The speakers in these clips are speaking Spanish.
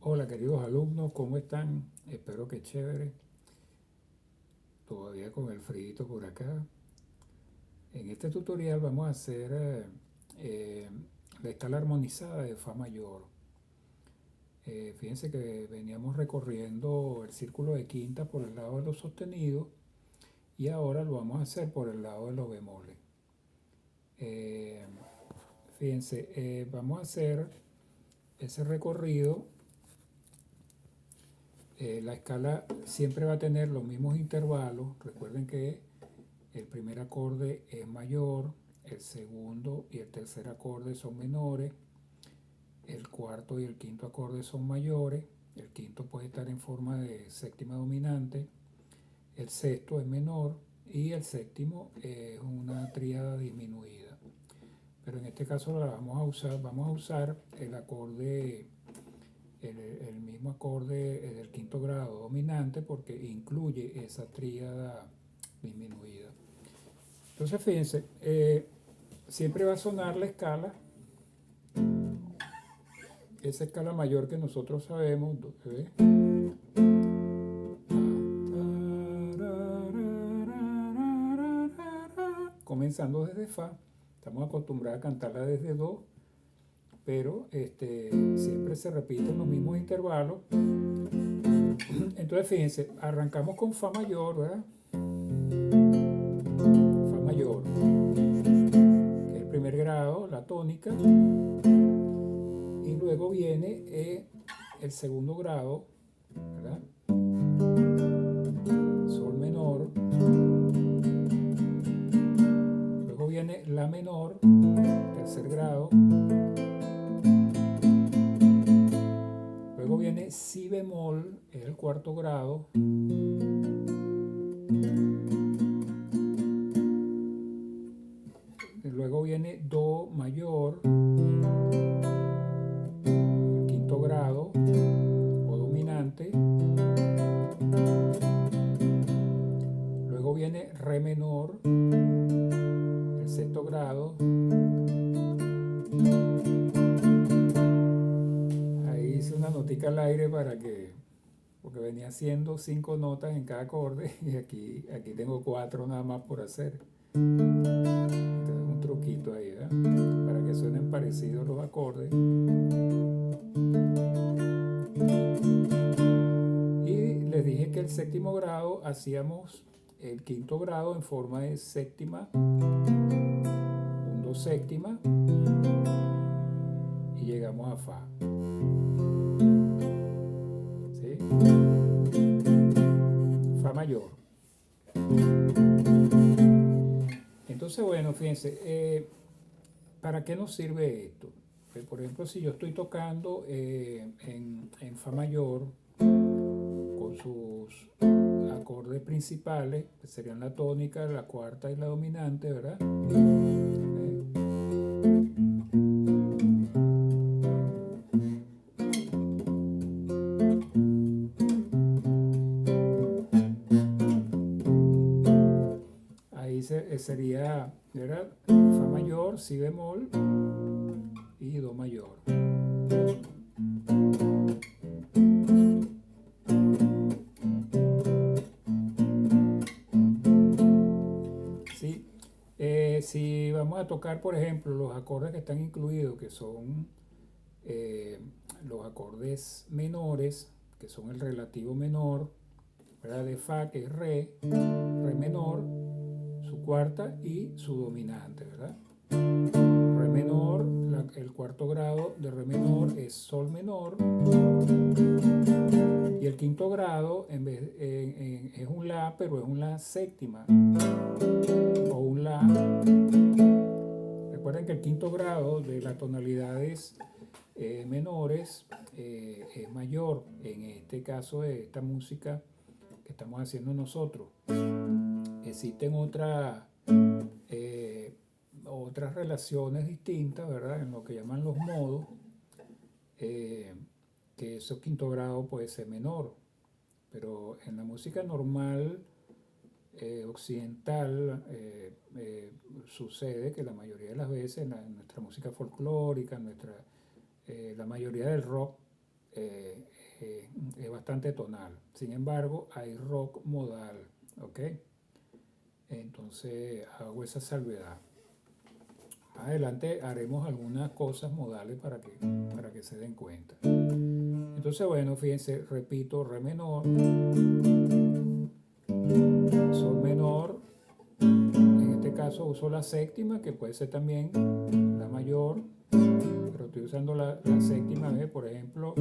Hola queridos alumnos, ¿cómo están? Espero que chévere. Todavía con el frío por acá. En este tutorial vamos a hacer eh, la escala armonizada de Fa mayor. Fíjense que veníamos recorriendo el círculo de quinta por el lado de los sostenidos y ahora lo vamos a hacer por el lado de los bemoles. Eh, Fíjense, vamos a hacer ese recorrido. La escala siempre va a tener los mismos intervalos. Recuerden que el primer acorde es mayor, el segundo y el tercer acorde son menores, el cuarto y el quinto acorde son mayores, el quinto puede estar en forma de séptima dominante, el sexto es menor y el séptimo es una tríada disminuida. Pero en este caso vamos a usar el acorde, el mismo acorde del quinto grado dominante porque incluye esa tríada disminuida. Entonces fíjense, siempre va a sonar la escala, esa escala mayor que nosotros sabemos, ¿ves? Comenzando desde Fa, estamos acostumbrados a cantarla desde Do, pero siempre se repiten los mismos intervalos. Entonces fíjense, arrancamos con Fa mayor, ¿verdad? Fa mayor, que es el primer grado, la tónica, y luego viene el segundo grado, ¿verdad? Sol menor, luego viene La menor, tercer grado, luego viene Si bemol, es el cuarto grado, luego viene Do mayor, el quinto grado o dominante, luego viene Re menor, el sexto grado, ahí hice una notica al aire porque venía haciendo 5 notas en cada acorde y aquí tengo 4 nada más por hacer. Entonces un truquito ahí, ¿verdad? Para que suenen parecidos los acordes. Y les dije que el séptimo grado hacíamos el quinto grado en forma de séptima, un do séptima y llegamos a Fa. ¿Sí? Fa mayor. Entonces, bueno, fíjense, ¿para qué nos sirve esto? Por ejemplo, si yo estoy tocando en Fa mayor con sus acordes principales, que serían la tónica, la cuarta y la dominante, ¿verdad? Ahí sería, ¿verdad? Fa mayor, Si bemol y Do mayor. ¿Sí? Si vamos a tocar, por ejemplo, los acordes que están incluidos, que son los acordes menores, que son el relativo menor, ¿verdad? De Fa, que es Re menor, su cuarta y su dominante, ¿verdad? Re menor, el cuarto grado de Re menor es Sol menor, y el quinto grado es un La, pero es un La séptima o un La. Recuerden que el quinto grado de las tonalidades menores es mayor en este caso de esta música que estamos haciendo nosotros. Existen otras relaciones distintas, ¿verdad? En lo que llaman los modos, que ese quinto grado puede ser menor, pero en la música normal occidental sucede que la mayoría de las veces en nuestra música folclórica, la mayoría del rock eh, es bastante tonal. Sin embargo, hay rock modal, ¿ok? Entonces hago esa salvedad. Más adelante haremos algunas cosas modales para que se den cuenta. Entonces, bueno, fíjense, repito, re menor, sol menor, en este caso uso la séptima, que puede ser también la mayor, pero estoy usando la séptima, ¿ves? Por ejemplo,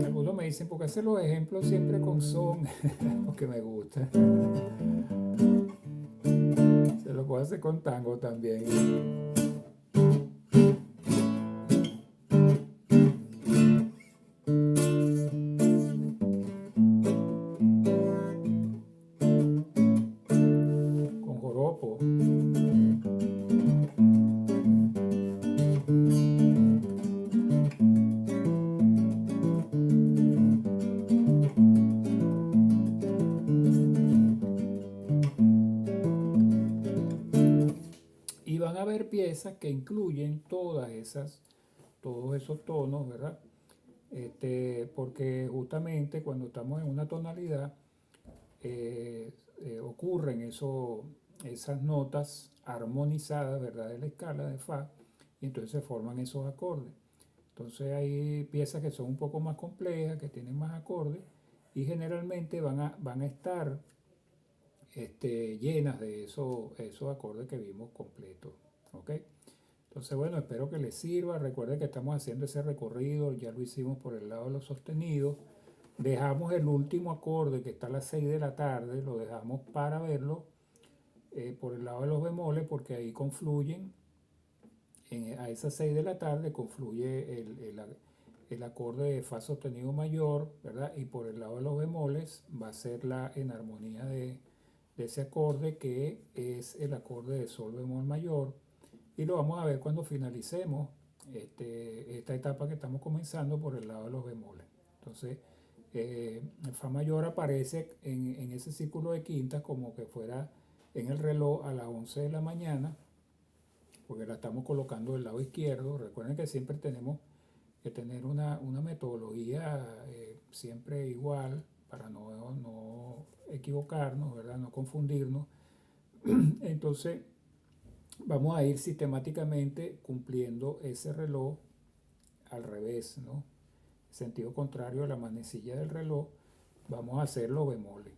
algunos me dicen, ¿por qué hacer los ejemplos siempre con son? Porque me gusta. Se lo puedo hacer con tango también. Con joropo. Y van a haber piezas que incluyen todos esos tonos, ¿verdad? Porque justamente cuando estamos en una tonalidad ocurren esas notas armonizadas, ¿verdad? De la escala de Fa, y entonces se forman esos acordes. Entonces hay piezas que son un poco más complejas, que tienen más acordes, y generalmente van a estar llenas de esos acordes que vimos completos. ¿Ok? Entonces, bueno, espero que les sirva. Recuerden que estamos haciendo ese recorrido, ya lo hicimos por el lado de los sostenidos. Dejamos el último acorde que está a las 6 de la tarde, lo dejamos para verlo por el lado de los bemoles, porque ahí confluyen, a esas 6 de la tarde confluye el acorde de Fa sostenido mayor, ¿verdad? Y por el lado de los bemoles va a ser la enarmonía de ese acorde que es el acorde de Sol bemol mayor. Y lo vamos a ver cuando finalicemos esta etapa que estamos comenzando por el lado de los bemoles. Entonces, el Fa mayor aparece en ese círculo de quintas como que fuera en el reloj a las 11 de la mañana, porque la estamos colocando del lado izquierdo. Recuerden que siempre tenemos que tener una metodología siempre igual para no equivocarnos, ¿verdad? No confundirnos. Entonces, vamos a ir sistemáticamente cumpliendo ese reloj al revés, ¿no? Sentido contrario a la manecilla del reloj, vamos a hacer los bemoles.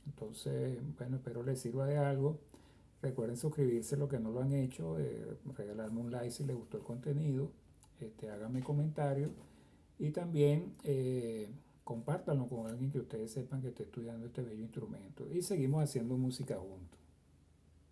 Entonces, bueno, espero les sirva de algo. Recuerden suscribirse los que no lo han hecho, regalarme un like si les gustó el contenido, háganme comentarios y también compártanlo con alguien que ustedes sepan que esté estudiando este bello instrumento. Y seguimos haciendo música juntos.